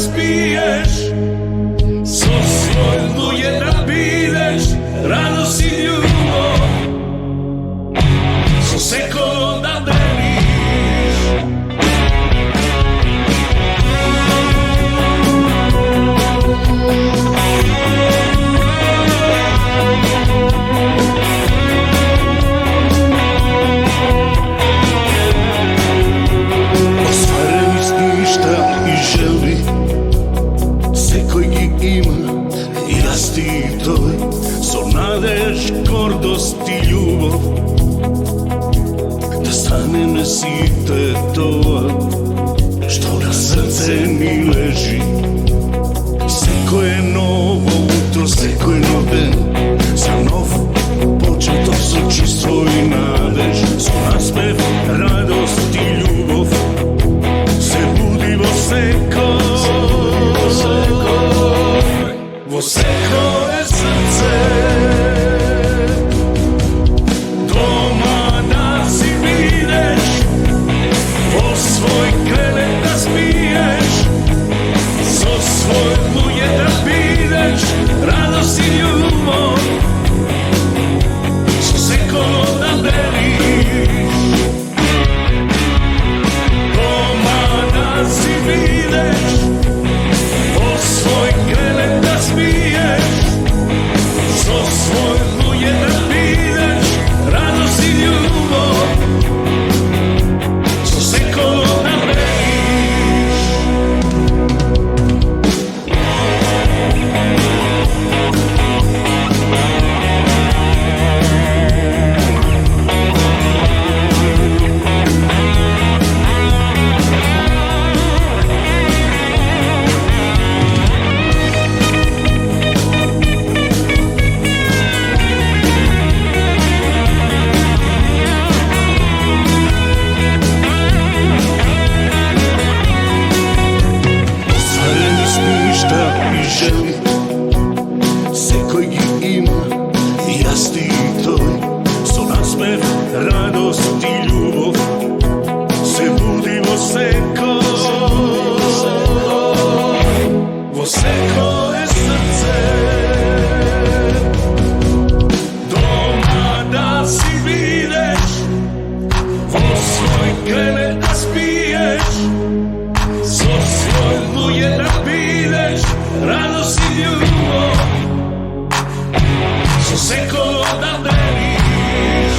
spiješ, so svoj luje da bideš, radost i ljubav, so sekund da deliš. Ostvareni sništa i želbi, sekoj ги има и расти тој, со надеж, гордост и љубов, да стане на сите тоа што на срце ни лежи. Секој ново утро, секој нов ден, за нов почеток со чувство и надеж, со наспев, радост и љубов, се буди во секој, во секое срце. Дома да си бидеш, во свој кревет да спиеш, со свој луѓе да бидеш, радост и љубов, со секој да делиш. Дома да си бидеш, во свој кревет да спиеш, со свој луѓе да бидеш, радост и љубов, со секој да делиш. Остvarени сништа и жели, секој ги има и расти тој, со насмев, радост и љубов, се буди во секое срце. Дома да си бидеш, во свој кревет да спиеш, со свој луѓе да бидеш, радост и љубов, со секој да делиш.